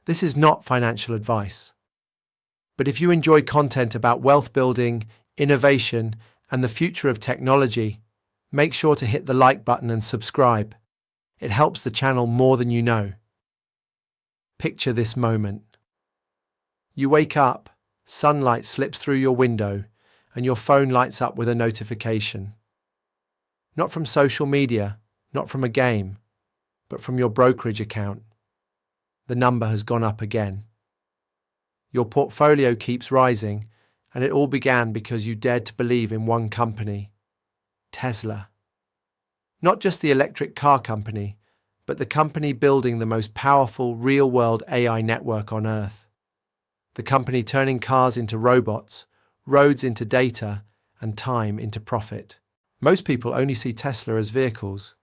This is not financial advice. But if you enjoy content about wealth building, innovation, and the future of technology, make sure to hit the like button and subscribe. It helps the channel more than you know. Picture this moment. You wake up, sunlight slips through your window, and your phone lights up with a notification. Not from social media, not from a game, but from your brokerage account. The number has gone up again. Your portfolio keeps rising, and it all began because you dared to believe in one company, Tesla. Not just the electric car company, but the company building the most powerful real-world AI network on Earth. The company turning cars into robots, roads into data, and time into profit. Most people only see Tesla as vehicles.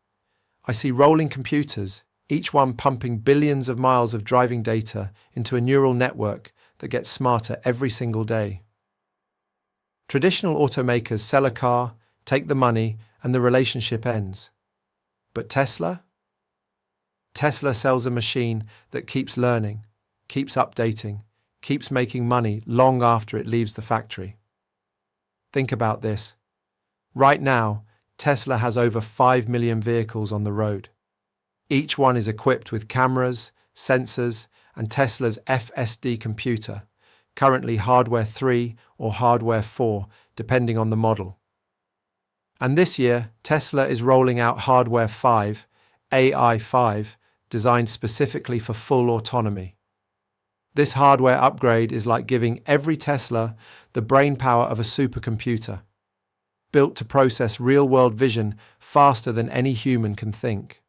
I see rolling computers, each one pumping billions of miles of driving data into a neural network that gets smarter every single day. Traditional automakers sell a car, take the money, and the relationship ends. But Tesla? Tesla sells a machine that keeps learning, keeps updating, keeps making money long after it leaves the factory. Think about this. Right now, Tesla has over 5 million vehicles on the road. Each one is equipped with cameras, sensors, and Tesla's FSD computer, currently hardware 3 or hardware 4, depending on the model. And this year, Tesla is rolling out hardware 5, AI 5, designed specifically for full autonomy. This hardware upgrade is like giving every Tesla the brainpower of a supercomputer, built to process real-world vision faster than any human can think.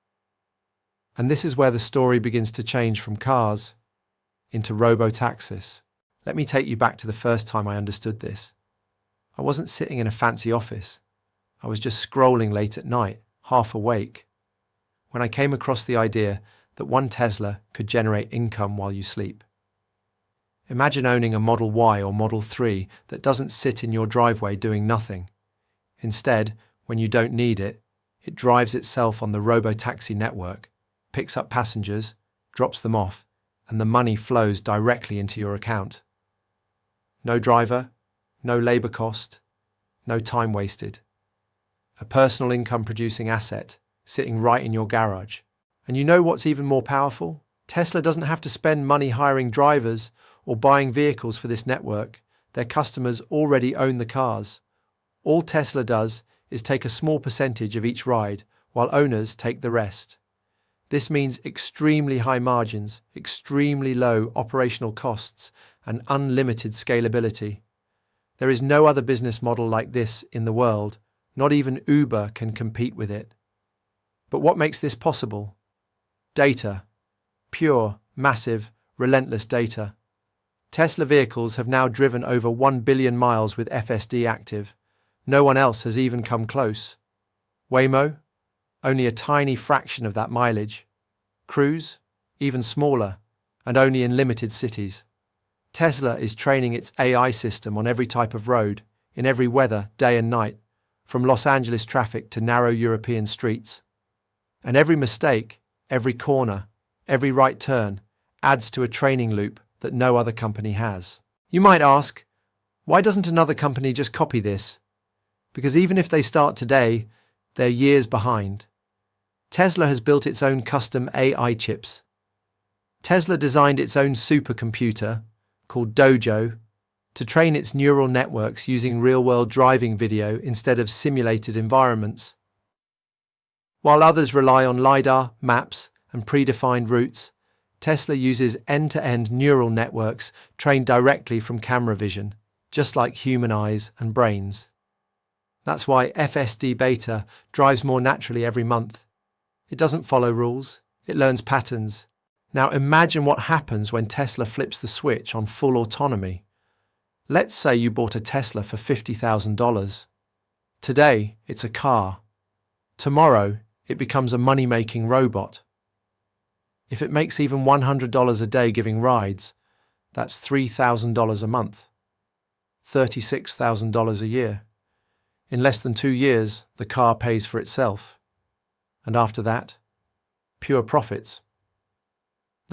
And this is where the story begins to change from cars into robo-taxis. Let me take you back to the first time I understood this. I wasn't sitting in a fancy office. I was just scrolling late at night, half awake, when I came across the idea that one Tesla could generate income while you sleep. Imagine owning a Model Y or Model 3 that doesn't sit in your driveway doing nothing. Instead, when you don't need it, it drives itself on the robo-taxi network, picks up passengers, drops them off, and the money flows directly into your account. No driver, no labor cost, no time wasted. A personal income-producing asset sitting right in your garage. And you know what's even more powerful? Tesla doesn't have to spend money hiring drivers or buying vehicles for this network. Their customers already own the cars. All Tesla does is take a small percentage of each ride, while owners take the rest. This means extremely high margins, extremely low operational costs, and unlimited scalability. There is no other business model like this in the world. Not even Uber can compete with it. But what makes this possible? Data. Pure, massive, relentless data. Tesla vehicles have now driven over 1 billion miles with FSD active. No one else has even come close. Waymo? Only a tiny fraction of that mileage. Cruise? Even smaller, and only in limited cities. Tesla is training its AI system on every type of road, in every weather, day and night, from Los Angeles traffic to narrow European streets. And every mistake, every corner, every right turn adds to a training loop that no other company has. You might ask, why doesn't another company just copy this? Because even if they start today, they're years behind. Tesla has built its own custom AI chips. Tesla designed its own supercomputer, called Dojo, to train its neural networks using real-world driving video instead of simulated environments. While others rely on LiDAR, maps, and predefined routes, Tesla uses end-to-end neural networks trained directly from camera vision, just like human eyes and brains. That's why FSD Beta drives more naturally every month. It doesn't follow rules, it learns patterns. Now imagine what happens when Tesla flips the switch on full autonomy. Let's say you bought a Tesla for $50,000. Today, it's a car. Tomorrow, it becomes a money-making robot. If it makes even $100 a day giving rides, that's $3,000 a month. $36,000 a year. In less than 2 years, the car pays for itself. And after that, pure profits.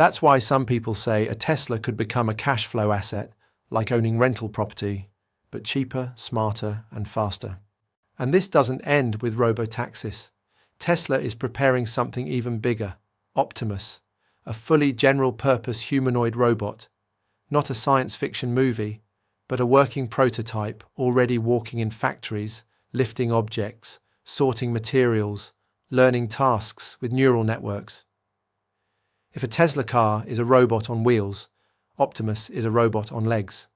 That's why some people say a Tesla could become a cash flow asset, like owning rental property, but cheaper, smarter, and faster. And this doesn't end with robotaxis. Tesla is preparing something even bigger, Optimus, a fully general-purpose humanoid robot. Not a science fiction movie, but a working prototype already walking in factories, lifting objects, sorting materials, learning tasks with neural networks. If a Tesla car is a robot on wheels, Optimus is a robot on legs.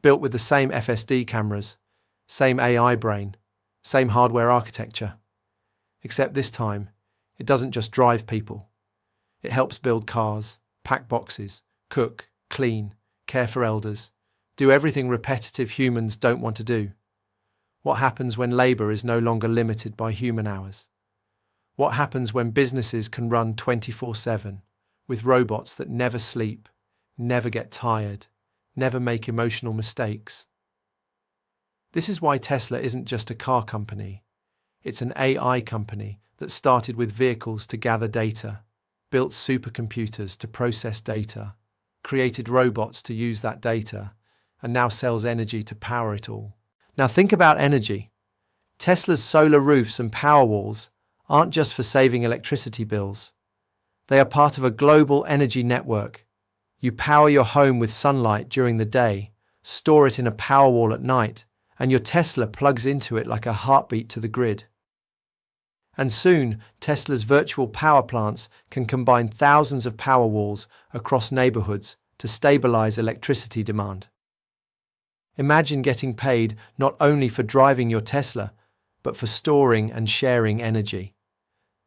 Built with the same FSD cameras, same AI brain, same hardware architecture. Except this time, it doesn't just drive people. It helps build cars, pack boxes, cook, clean, care for elders, do everything repetitive humans don't want to do. What happens when labor is no longer limited by human hours? What happens when businesses can run 24/7 with robots that never sleep, never get tired, never make emotional mistakes? This is why Tesla isn't just a car company. It's an AI company that started with vehicles to gather data, built supercomputers to process data, created robots to use that data, and now sells energy to power it all. Now think about energy. Tesla's solar roofs and power walls aren't just for saving electricity bills. They are part of a global energy network. You power your home with sunlight during the day, store it in a power wall at night, and your Tesla plugs into it like a heartbeat to the grid. And soon, Tesla's virtual power plants can combine thousands of power walls across neighborhoods to stabilize electricity demand. Imagine getting paid not only for driving your Tesla, but for storing and sharing energy.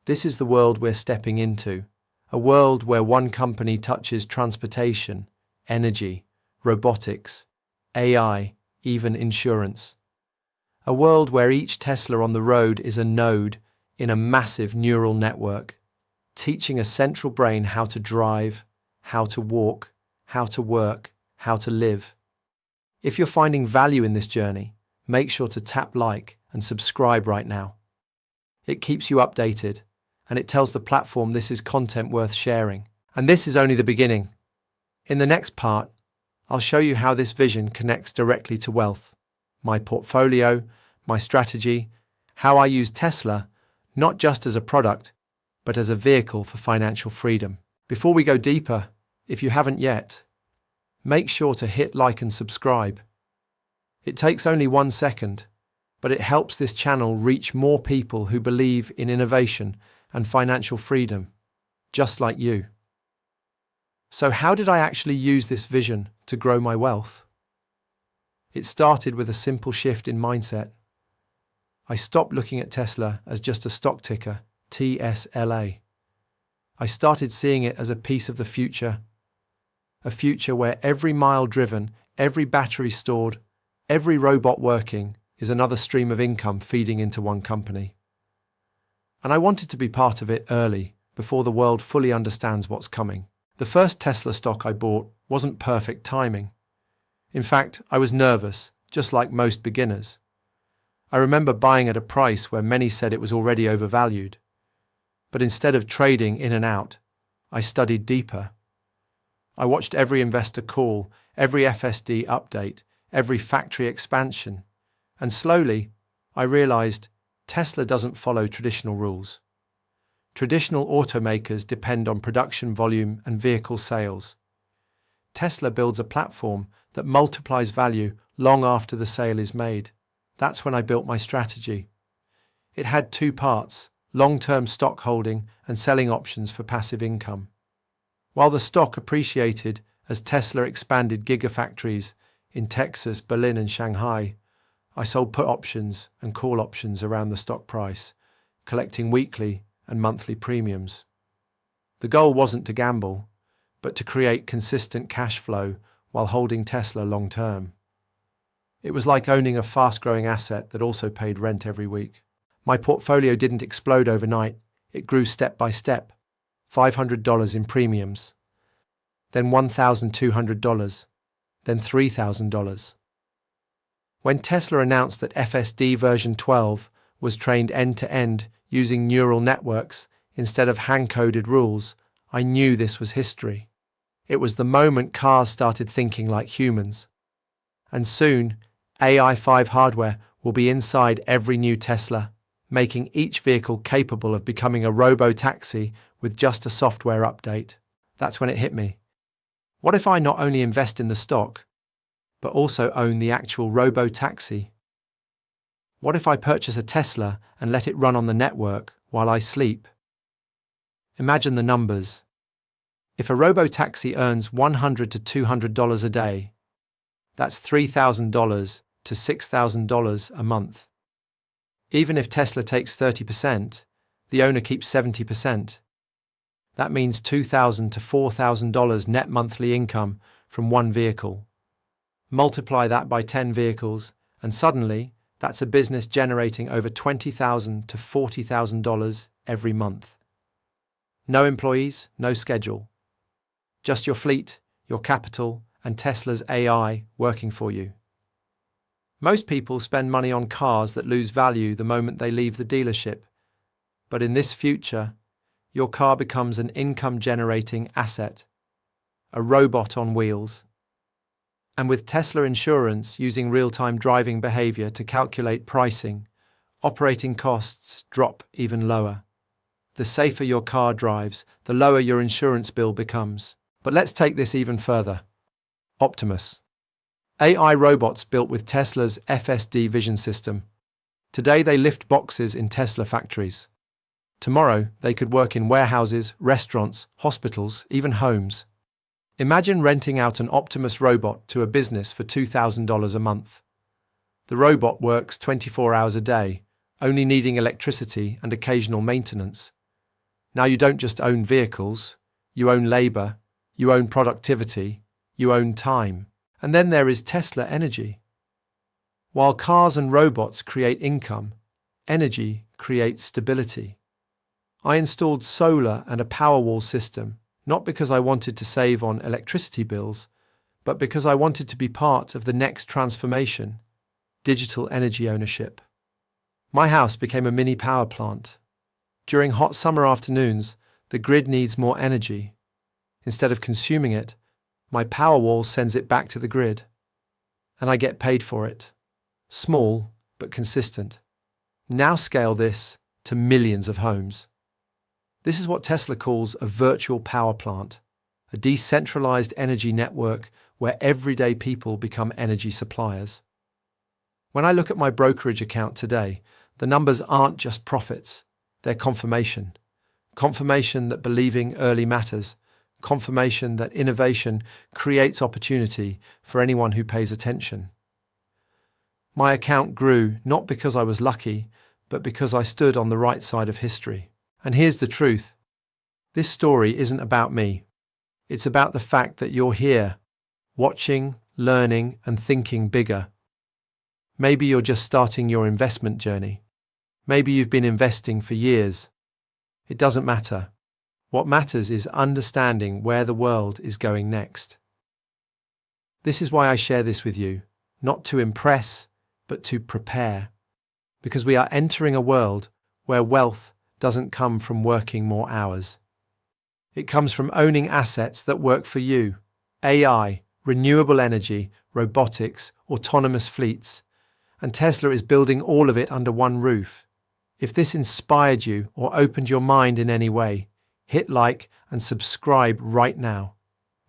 This is the world we're stepping into, a world where one company touches transportation, energy, robotics, AI, even insurance. A world where each Tesla on the road is a node in a massive neural network, teaching a central brain how to drive, how to walk, how to work, how to live. If you're finding value in this journey, make sure to tap like and subscribe right now. It keeps you updated, and it tells the platform this is content worth sharing. And this is only the beginning. In the next part, I'll show you how this vision connects directly to wealth, my portfolio, my strategy, how I use Tesla, not just as a product, but as a vehicle for financial freedom. Before we go deeper, if you haven't yet, make sure to hit like and subscribe. It takes only 1 second, but it helps this channel reach more people who believe in innovation and financial freedom, just like you. So how did I actually use this vision to grow my wealth? It started with a simple shift in mindset. I stopped looking at Tesla as just a stock ticker, TSLA. I started seeing it as a piece of the future, a future where every mile driven, every battery stored, every robot working is another stream of income feeding into one company. And I wanted to be part of it early, before the world fully understands what's coming. The first Tesla stock I bought wasn't perfect timing. In fact, I was nervous, just like most beginners. I remember buying at a price where many said it was already overvalued. But instead of trading in and out, I studied deeper. I watched every investor call, every FSD update, every factory expansion, and slowly I realized Tesla doesn't follow traditional rules. Traditional automakers depend on production volume and vehicle sales. Tesla builds a platform that multiplies value long after the sale is made. That's when I built my strategy. It had 2 parts, long-term stock holding and selling options for passive income. While the stock appreciated as Tesla expanded gigafactories in Texas, Berlin, and Shanghai, I sold put options and call options around the stock price, collecting weekly and monthly premiums. The goal wasn't to gamble, but to create consistent cash flow while holding Tesla long term. It was like owning a fast-growing asset that also paid rent every week. My portfolio didn't explode overnight. It grew step by step. $500 in premiums, then $1,200, then $3,000. When Tesla announced that FSD version 12 was trained end-to-end using neural networks instead of hand-coded rules, I knew this was history. It was the moment cars started thinking like humans. And soon, AI-5 hardware will be inside every new Tesla, making each vehicle capable of becoming a robo-taxi with just a software update. That's when it hit me. What if I not only invest in the stock, but also own the actual robo-taxi? What if I purchase a Tesla and let it run on the network while I sleep? Imagine the numbers. If a robo-taxi earns $100 to $200 a day, that's $3,000 to $6,000 a month. Even if Tesla takes 30%, the owner keeps 70%. That means $2,000 to $4,000 net monthly income from one vehicle. Multiply that by 10 vehicles, and suddenly, that's a business generating over $20,000 to $40,000 every month. No employees, no schedule. Just your fleet, your capital, and Tesla's AI working for you. Most people spend money on cars that lose value the moment they leave the dealership. But in this future, your car becomes an income-generating asset, a robot on wheels. And with Tesla Insurance using real-time driving behavior to calculate pricing, operating costs drop even lower. The safer your car drives, the lower your insurance bill becomes. But let's take this even further. Optimus. AI robots built with Tesla's FSD vision system. Today they lift boxes in Tesla factories. Tomorrow they could work in warehouses, restaurants, hospitals, even homes. Imagine renting out an Optimus robot to a business for $2,000 a month. The robot works 24 hours a day, only needing electricity and occasional maintenance. Now you don't just own vehicles, you own labor, you own productivity, you own time. And then there is Tesla Energy. While cars and robots create income, energy creates stability. I installed solar and a Powerwall system, not because I wanted to save on electricity bills, but because I wanted to be part of the next transformation, digital energy ownership. My house became a mini power plant. During hot summer afternoons, the grid needs more energy. Instead of consuming it, my Powerwall sends it back to the grid. And I get paid for it. Small, but consistent. Now scale this to millions of homes. This is what Tesla calls a virtual power plant, a decentralized energy network where everyday people become energy suppliers. When I look at my brokerage account today, the numbers aren't just profits, they're confirmation. Confirmation that believing early matters. Confirmation that innovation creates opportunity for anyone who pays attention. My account grew not because I was lucky, but because I stood on the right side of history. And here's the truth. This story isn't about me. It's about the fact that you're here, watching, learning, and thinking bigger. Maybe you're just starting your investment journey. Maybe you've been investing for years. It doesn't matter. What matters is understanding where the world is going next. This is why I share this with you, not to impress, but to prepare. Because we are entering a world where wealth doesn't come from working more hours. It comes from owning assets that work for you. AI, renewable energy, robotics, autonomous fleets. And Tesla is building all of it under one roof. If this inspired you or opened your mind in any way, hit like and subscribe right now.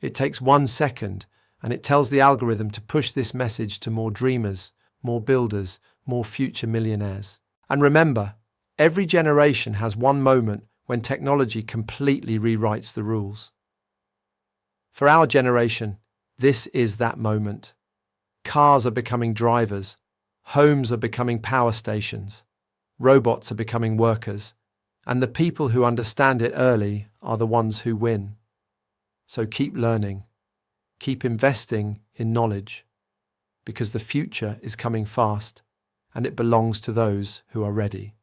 It takes 1 second and it tells the algorithm to push this message to more dreamers, more builders, more future millionaires. And remember, every generation has one moment when technology completely rewrites the rules. For our generation, this is that moment. Cars are becoming drivers. Homes are becoming power stations. Robots are becoming workers. And the people who understand it early are the ones who win. So keep learning. Keep investing in knowledge. Because the future is coming fast, and it belongs to those who are ready.